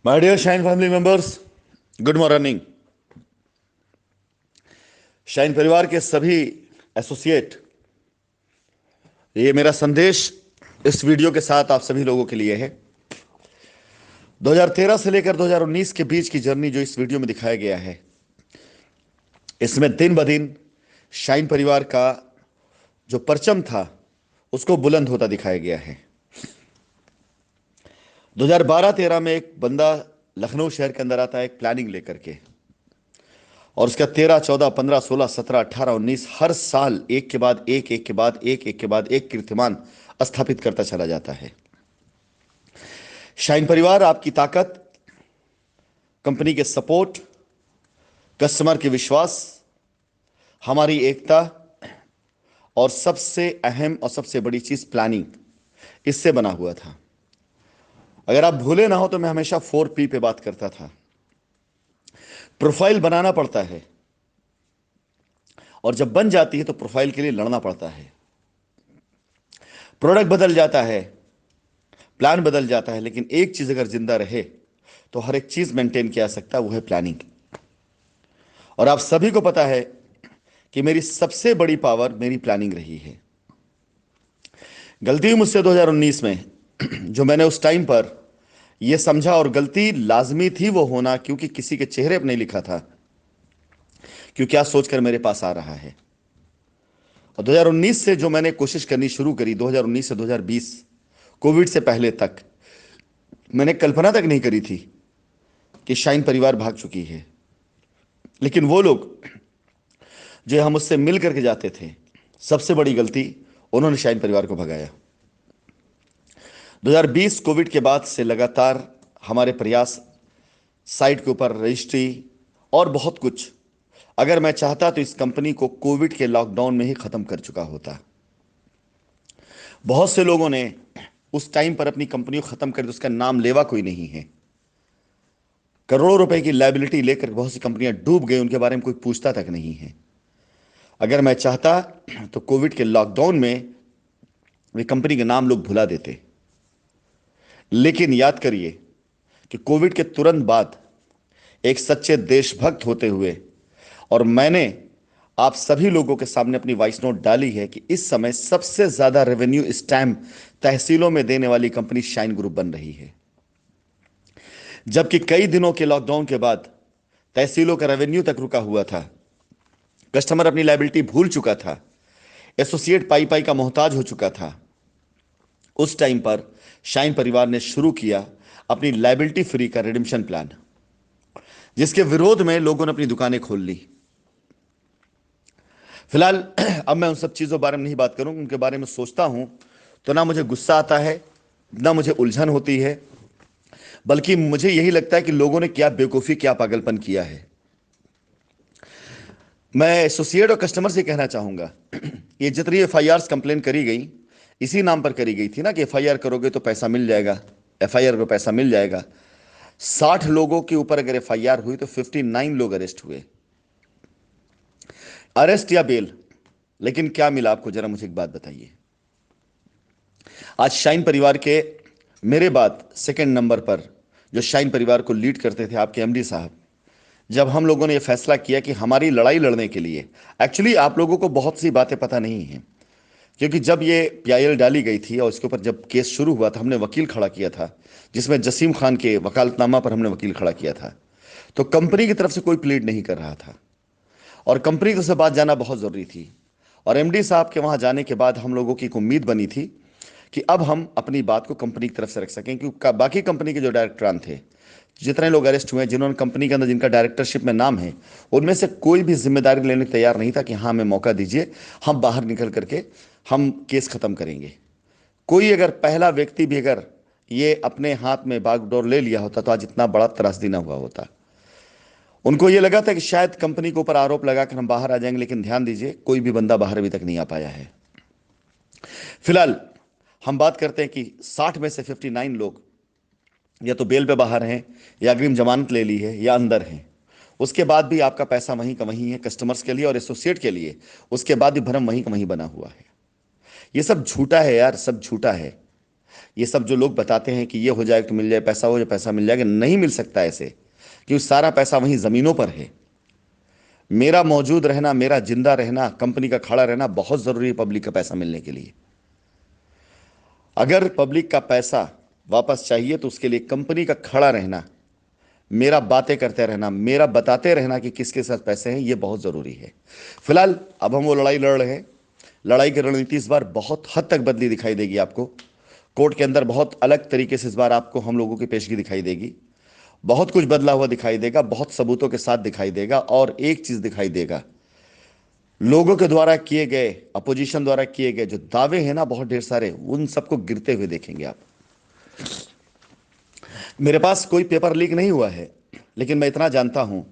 My dear shine family members, good morning. Shine परिवार के सभी एसोसिएट, ये मेरा संदेश इस वीडियो के साथ आप सभी लोगों के लिए है। 2013 से लेकर 2019 के बीच की जर्नी जो इस वीडियो में दिखाया गया है, इसमें दिन ब दिन शाइन परिवार का जो परचम था उसको बुलंद होता दिखाया गया है। 2012-13 में एक बंदा लखनऊ शहर के अंदर आता है एक प्लानिंग लेकर के, और उसका 13, 14, 15, 16, 17, 18, 19 हर साल एक के बाद एक, एक के बाद एक, एक के बाद एक कीर्तिमान स्थापित करता चला जाता है। शाइन परिवार आपकी ताकत, कंपनी के सपोर्ट, कस्टमर के विश्वास, हमारी एकता और सबसे अहम और सबसे बड़ी चीज प्लानिंग, इससे बना हुआ था। अगर आप भूले ना हो तो मैं हमेशा 4P पे बात करता था। प्रोफाइल बनाना पड़ता है, और जब बन जाती है तो प्रोफाइल के लिए लड़ना पड़ता है। प्रोडक्ट बदल जाता है, प्लान बदल जाता है, लेकिन एक चीज अगर जिंदा रहे तो हर एक चीज मेंटेन किया जा सकता है, वो है प्लानिंग। और आप सभी को पता है कि मेरी सबसे बड़ी पावर मेरी प्लानिंग रही है। गलती हुई मुझसे 2019 में जो मैंने उस टाइम पर यह समझा, और गलती लाजमी थी वो होना, क्योंकि किसी के चेहरे पर नहीं लिखा था क्यों क्या सोचकर मेरे पास आ रहा है। और 2019 से जो मैंने कोशिश करनी शुरू करी, 2019 से 2020 कोविड से पहले तक, मैंने कल्पना तक नहीं करी थी कि शाइन परिवार भाग चुकी है। लेकिन वो लोग जो हम उससे मिल करके जाते थे, सबसे बड़ी गलती, उन्होंने शाइन परिवार को भगाया। 2020 कोविड के बाद से लगातार हमारे प्रयास, साइट के ऊपर रजिस्ट्री और बहुत कुछ, अगर मैं चाहता तो इस कंपनी को कोविड के लॉकडाउन में ही खत्म कर चुका होता। बहुत से लोगों ने उस टाइम पर अपनी कंपनी को खत्म कर दी, उसका नाम लेवा कोई नहीं है। करोड़ों रुपए की लायबिलिटी लेकर बहुत सी कंपनियां डूब गई, उनके बारे में कोई पूछता तक नहीं है। अगर मैं चाहता तो कोविड के लॉकडाउन में वे कंपनी के नाम लोग भुला देते। लेकिन याद करिए कि कोविड के तुरंत बाद एक सच्चे देशभक्त होते हुए, और मैंने आप सभी लोगों के सामने अपनी वॉइस नोट डाली है कि इस समय सबसे ज्यादा रेवेन्यू स्टैम्प तहसीलों में देने वाली कंपनी शाइन ग्रुप बन रही है। जबकि कई दिनों के लॉकडाउन के बाद तहसीलों का रेवेन्यू तक रुका हुआ था, कस्टमर अपनी लायबिलिटी भूल चुका था, एसोसिएट पाई पाई का मोहताज हो चुका था। उस टाइम पर शाइन परिवार ने शुरू किया अपनी लायबिलिटी फ्री का रिडिम्पशन प्लान, जिसके विरोध में लोगों ने अपनी दुकानें खोल ली। फिलहाल अब मैं उन सब चीजों के बारे में नहीं बात करूं, उनके बारे में सोचता हूं तो ना मुझे गुस्सा आता है, ना मुझे उलझन होती है, बल्कि मुझे यही लगता है कि लोगों ने क्या बेवकूफी, क्या पागलपन किया है। मैं एसोसिएट और कस्टमर से कहना चाहूंगा, ये जितनी FIR कंप्लेन करी गई, इसी नाम पर करी गई थी ना कि FIR करोगे तो पैसा मिल जाएगा, FIR को पैसा मिल जाएगा। 60 लोगों के ऊपर अगर FIR हुई तो 59 लोग अरेस्ट हुए। अरेस्ट या बेल, लेकिन क्या मिला आपको, जरा मुझे एक बात बताइए। आज शाइन परिवार के मेरे बाद सेकंड नंबर पर जो शाइन परिवार को लीड करते थे आपके MD साहब, जब हम लोगों ने यह फैसला किया कि हमारी लड़ाई लड़ने के लिए, एक्चुअली आप लोगों को बहुत सी बातें पता नहीं है, क्योंकि जब ये PIL डाली गई थी और इसके ऊपर जब केस शुरू हुआ था, हमने वकील खड़ा किया था, जिसमें जसीम खान के वकालतनामा पर हमने वकील खड़ा किया था। तो कंपनी की तरफ से कोई प्लीड नहीं कर रहा था, और कंपनी की तरफ से बात जाना बहुत जरूरी थी। और MD साहब के वहां जाने के बाद हम लोगों की एक उम्मीद बनी थी कि अब हम अपनी बात को कंपनी की तरफ से रख सकें, क्योंकि बाकी कंपनी के जो डायरेक्टरान थे, जितने लोग अरेस्ट हुए, जिन्होंने कंपनी के अंदर जिनका डायरेक्टरशिप में नाम है, उनमें से कोई भी जिम्मेदारी लेने को तैयार नहीं था कि हाँ हमें मौका दीजिए, हम बाहर निकल करके हम केस खत्म करेंगे। कोई अगर पहला व्यक्ति भी अगर ये अपने हाथ में बागडोर ले लिया होता तो आज इतना बड़ा त्रासदी ना हुआ होता। उनको ये लगा था कि शायद कंपनी के ऊपर आरोप लगाकर हम बाहर आ जाएंगे, लेकिन ध्यान दीजिए कोई भी बंदा बाहर अभी तक नहीं आ पाया है। फिलहाल हम बात करते हैं कि 60 में से 59 लोग या तो बेल पे बाहर हैं, या अग्रिम जमानत ले ली है, या अंदर हैं। उसके बाद भी आपका पैसा वहीं का वहीं है, कस्टमर्स के लिए और एसोसिएट के लिए। उसके बाद भी भरम वहीं का वहीं बना हुआ है। ये सब झूठा है यार, सब झूठा है। ये सब जो लोग बताते हैं कि ये हो जाए तो मिल जाए पैसा, हो जाए पैसा मिल जाएगा, नहीं मिल सकता ऐसे, क्योंकि सारा पैसा वहीं ज़मीनों पर है। मेरा मौजूद रहना, मेरा जिंदा रहना, कंपनी का खड़ा रहना बहुत ज़रूरी है पब्लिक का पैसा मिलने के लिए। अगर पब्लिक का पैसा वापस चाहिए तो उसके लिए कंपनी का खड़ा रहना, मेरा बातें करते रहना, मेरा बताते रहना कि किसके साथ पैसे हैं, ये बहुत ज़रूरी है। फिलहाल अब हम वो लड़ाई लड़ रहे हैं। लड़ाई की रणनीति इस बार बहुत हद तक बदली दिखाई देगी आपको। कोर्ट के अंदर बहुत अलग तरीके से इस बार आपको हम लोगों की पेशगी दिखाई देगी। बहुत कुछ बदला हुआ दिखाई देगा, बहुत सबूतों के साथ दिखाई देगा। और एक चीज़ दिखाई देगा, लोगों के द्वारा किए गए, अपोजिशन द्वारा किए गए जो दावे हैं ना बहुत ढेर सारे, उन सबको गिरते हुए देखेंगे आप। मेरे पास कोई पेपर लीक नहीं हुआ है, लेकिन मैं इतना जानता हूं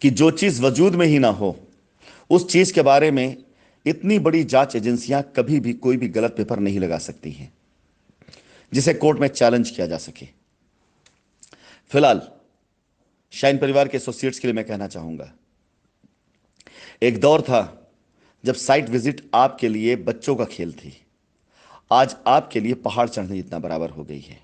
कि जो चीज वजूद में ही ना हो, उस चीज के बारे में इतनी बड़ी जांच एजेंसियां कभी भी कोई भी गलत पेपर नहीं लगा सकती हैं जिसे कोर्ट में चैलेंज किया जा सके। फिलहाल शाइन परिवार के एसोसिएट्स के लिए मैं कहना चाहूंगा, एक दौर था जब साइट विजिट आपके लिए बच्चों का खेल थी, आज आपके लिए पहाड़ चढ़ने जितना बराबर हो गई है।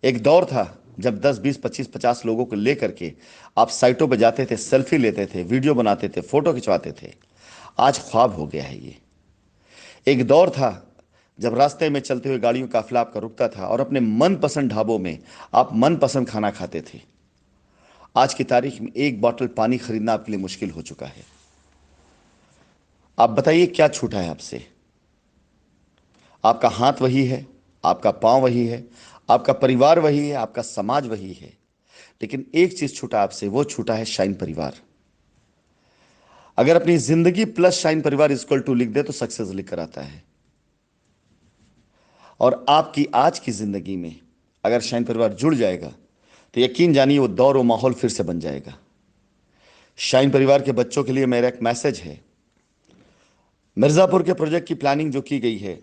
एक दौर था जब 10, 20, 25, 50 लोगों को लेकर के आप साइटों पर जाते थे, सेल्फी लेते थे, वीडियो बनाते थे, फोटो खिंचवाते थे। आज ख्वाब हो गया है ये। एक दौर था जब रास्ते में चलते हुए गाड़ियों का काफिला आपका रुकता था और अपने मनपसंद ढाबों में आप मनपसंद खाना खाते थे। आज की तारीख में एक बॉटल पानी खरीदना आपके लिए मुश्किल हो चुका है। आप बताइए क्या छूटा है आपसे? आपका हाथ वही है, आपका पांव वही है, आपका परिवार वही है, आपका समाज वही है, लेकिन एक चीज छूटा आपसे, वो छूटा है शाइन परिवार। अगर अपनी जिंदगी प्लस शाइन परिवार इक्वल टू लिख दे तो सक्सेस लिख कर आता है। और आपकी आज की जिंदगी में अगर शाइन परिवार जुड़ जाएगा तो यकीन जानिए वो दौर, वो माहौल फिर से बन जाएगा। शाइन परिवार के बच्चों के लिए मेरा एक मैसेज है, मिर्जापुर के प्रोजेक्ट की प्लानिंग जो की गई है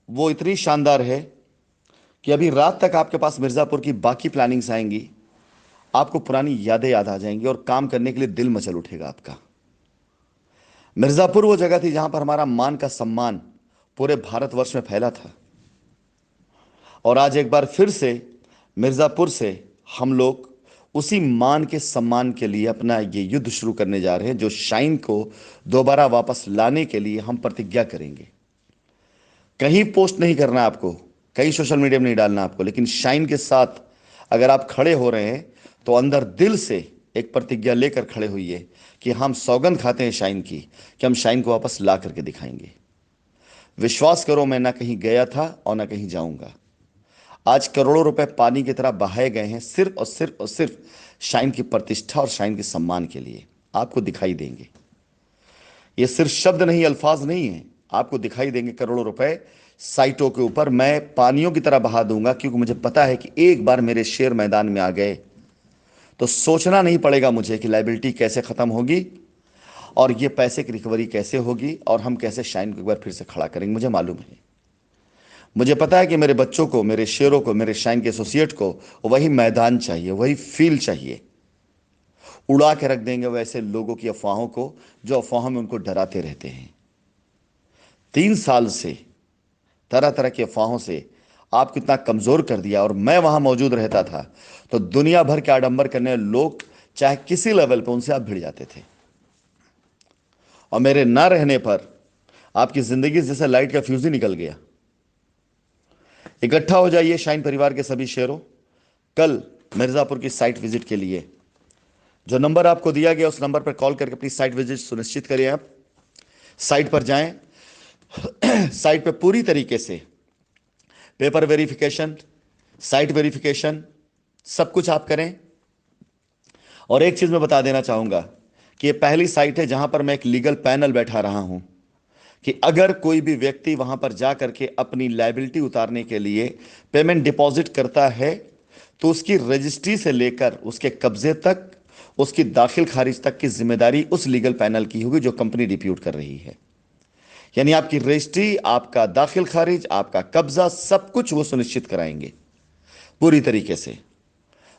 वो इतनी शानदार है कि अभी रात तक आपके पास मिर्जापुर की बाकी प्लानिंग्स आएंगी, आपको पुरानी यादें याद आ जाएंगी और काम करने के लिए दिल मचल उठेगा आपका। मिर्जापुर वो जगह थी जहां पर हमारा मान का सम्मान पूरे भारतवर्ष में फैला था, और आज एक बार फिर से मिर्जापुर से हम लोग उसी मान के सम्मान के लिए अपना ये युद्ध शुरू करने जा रहे हैं, जो शाइन को दोबारा वापस लाने के लिए हम प्रतिज्ञा करेंगे। कहीं पोस्ट नहीं करना आपको, कहीं सोशल मीडिया में नहीं डालना आपको, लेकिन शाइन के साथ अगर आप खड़े हो रहे हैं तो अंदर दिल से एक प्रतिज्ञा लेकर खड़े होइए कि हम सौगंध खाते हैं शाइन की कि हम शाइन को वापस ला करके दिखाएंगे। विश्वास करो, मैं ना कहीं गया था और ना कहीं जाऊंगा। आज करोड़ों रुपए पानी की तरह बहाए गए हैं सिर्फ और सिर्फ और सिर्फ शाइन की प्रतिष्ठा और शाइन के सम्मान के लिए। आपको दिखाई देंगे, ये सिर्फ शब्द नहीं, अल्फाज नहीं है, आपको दिखाई देंगे करोड़ों रुपए साइटों के ऊपर मैं पानियों की तरह बहा दूंगा, क्योंकि मुझे पता है कि एक बार मेरे शेयर मैदान में आ गए तो सोचना नहीं पड़ेगा मुझे कि लाइबिलिटी कैसे खत्म होगी और ये पैसे की रिकवरी कैसे होगी और हम कैसे शाइन को एक बार फिर से खड़ा करेंगे। मुझे मालूम है, मुझे पता है कि मेरे बच्चों को, मेरे शेरों को, मेरे शाइन के एसोसिएट को वही मैदान चाहिए, वही फील चाहिए। उड़ा के रख देंगे वैसे लोगों की अफवाहों को जो अफवाहों में उनको डराते रहते हैं। 3 साल से तरह तरह की अफवाहों से आपको इतना कमजोर कर दिया, और मैं वहां मौजूद रहता था तो दुनिया भर के आडंबर करने वाले लोग चाहे किसी लेवल पर, उनसे आप भिड़ जाते थे। और मेरे ना रहने पर आपकी जिंदगी जैसे लाइट का फ्यूज ही निकल गया। इकट्ठा हो जाइए शाइन परिवार के सभी शेरों, कल मिर्जापुर की साइट विजिट के लिए। जो नंबर आपको दिया गया उस नंबर पर कॉल करके अपनी साइट विजिट सुनिश्चित करिए। आप साइट पर जाएं, साइट पर पूरी तरीके से पेपर वेरिफिकेशन, साइट वेरिफिकेशन, सब कुछ आप करें। और एक चीज मैं बता देना चाहूंगा कि ये पहली साइट है जहां पर मैं एक लीगल पैनल बैठा रहा हूं कि अगर कोई भी व्यक्ति वहां पर जा करके अपनी लायबिलिटी उतारने के लिए पेमेंट डिपॉजिट करता है तो उसकी रजिस्ट्री से लेकर उसके कब्जे तक, उसकी दाखिल खारिज तक की जिम्मेदारी उस लीगल पैनल की होगी जो कंपनी डिप्यूट कर रही है। यानी आपकी रजिस्ट्री, आपका दाखिल खारिज, आपका कब्जा, सब कुछ वो सुनिश्चित कराएंगे पूरी तरीके से।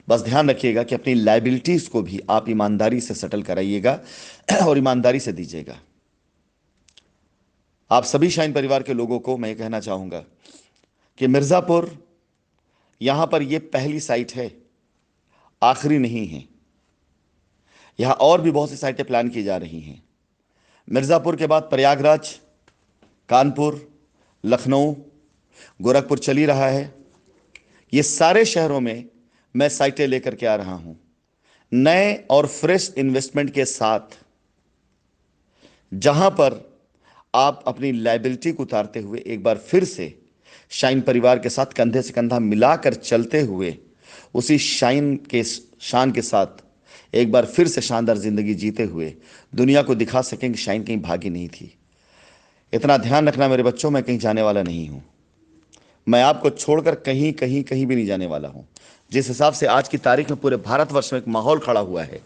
बस ध्यान रखिएगा कि अपनी लायबिलिटीज को भी आप ईमानदारी से सेटल कराइएगा और ईमानदारी से दीजिएगा। आप सभी शाइन परिवार के लोगों को मैं कहना चाहूंगा कि मिर्ज़ापुर यहां पर यह पहली साइट है, आखिरी नहीं है। यहां और भी बहुत सी साइटें प्लान की जा रही हैं। मिर्ज़ापुर के बाद प्रयागराज, कानपुर, लखनऊ, गोरखपुर चल ही रहा है। ये सारे शहरों में मैं साइटें लेकर के आ रहा हूं, नए और फ्रेश इन्वेस्टमेंट के साथ, जहां पर आप अपनी लायबिलिटी को उतारते हुए एक बार फिर से शाइन परिवार के साथ कंधे से कंधा मिलाकर चलते हुए उसी शाइन के शान के साथ एक बार फिर से शानदार जिंदगी जीते हुए दुनिया को दिखा सकें कि शाइन कहीं भागी नहीं थी। इतना ध्यान रखना मेरे बच्चों, मैं कहीं जाने वाला नहीं हूं। मैं आपको छोड़कर कहीं कहीं कहीं भी नहीं जाने वाला हूं। जिस हिसाब से आज की तारीख में पूरे भारतवर्ष में एक माहौल खड़ा हुआ है,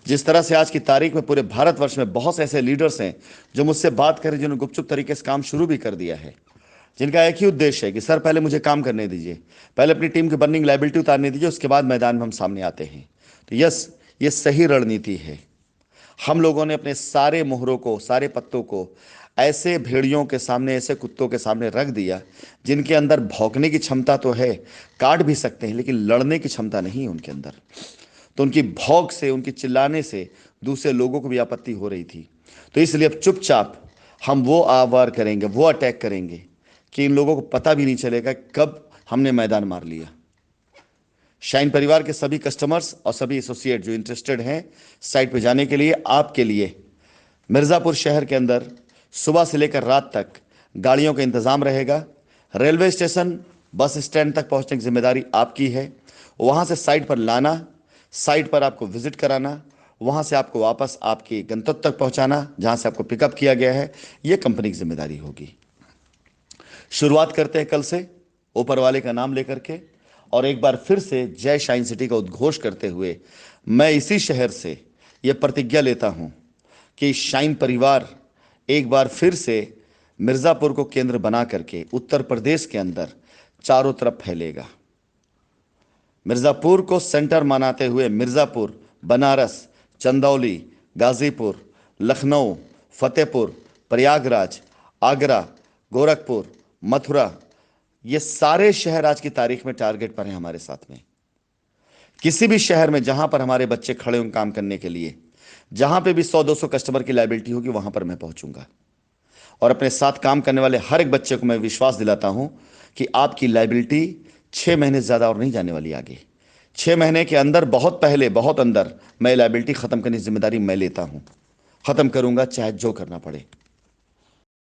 जिस तरह से आज की तारीख में पूरे भारतवर्ष में बहुत से ऐसे लीडर्स हैं जो मुझसे बात करें, जिन्होंने गुपचुप तरीके से काम शुरू भी कर दिया है, जिनका एक ही उद्देश्य है कि सर पहले मुझे काम करने दीजिए, पहले अपनी टीम की बर्निंग लायबिलिटी उतारने दीजिए, उसके बाद मैदान में हम सामने आते हैं। तो यस, ये सही रणनीति है। हम लोगों ने अपने सारे मोहरों को, सारे पत्तों को ऐसे भेड़ियों के सामने, ऐसे कुत्तों के सामने रख दिया जिनके अंदर भौंकने की क्षमता तो है, काट भी सकते हैं, लेकिन लड़ने की क्षमता नहीं है उनके अंदर। तो उनकी भौंक से, उनकी चिल्लाने से दूसरे लोगों को भी आपत्ति हो रही थी। तो इसलिए अब चुपचाप हम वो वार करेंगे, वो अटैक करेंगे कि इन लोगों को पता भी नहीं चलेगा कब हमने मैदान मार लिया। शाइन परिवार के सभी कस्टमर्स और सभी एसोसिएट जो इंटरेस्टेड हैं साइट पे जाने के लिए, आपके लिए मिर्ज़ापुर शहर के अंदर सुबह से लेकर रात तक गाड़ियों का इंतज़ाम रहेगा। रेलवे स्टेशन, बस स्टैंड तक पहुंचने की जिम्मेदारी आपकी है। वहां से साइट पर लाना, साइट पर आपको विजिट कराना, वहां से आपको वापस आपके गंतव्य तक पहुंचाना जहां से आपको पिकअप किया गया है, यह कंपनी की जिम्मेदारी होगी। शुरुआत करते हैं कल से ऊपर वाले का नाम लेकर के, और एक बार फिर से जय शाइन सिटी का उद्घोष करते हुए मैं इसी शहर से यह प्रतिज्ञा लेता हूं कि शाइन परिवार एक बार फिर से मिर्ज़ापुर को केंद्र बना करके उत्तर प्रदेश के अंदर चारों तरफ फैलेगा। मिर्ज़ापुर को सेंटर मानते हुए मिर्ज़ापुर, बनारस, चंदौली, गाज़ीपुर, लखनऊ, फतेहपुर, प्रयागराज, आगरा, गोरखपुर, मथुरा, ये सारे शहर आज की तारीख में टारगेट पर हैं हमारे साथ में। किसी भी शहर में जहां पर हमारे बच्चे खड़े होंगे काम करने के लिए, जहां पे भी 100-200 कस्टमर की लायबिलिटी होगी, वहां पर मैं पहुंचूंगा। और अपने साथ काम करने वाले हर एक बच्चे को मैं विश्वास दिलाता हूं कि आपकी लायबिलिटी 6 महीने से ज़्यादा और नहीं जाने वाली आगे। 6 महीने के अंदर, बहुत पहले, बहुत अंदर मैं लायबिलिटी ख़त्म करने की जिम्मेदारी मैं लेता हूं। ख़त्म करूंगा चाहे जो करना पड़े।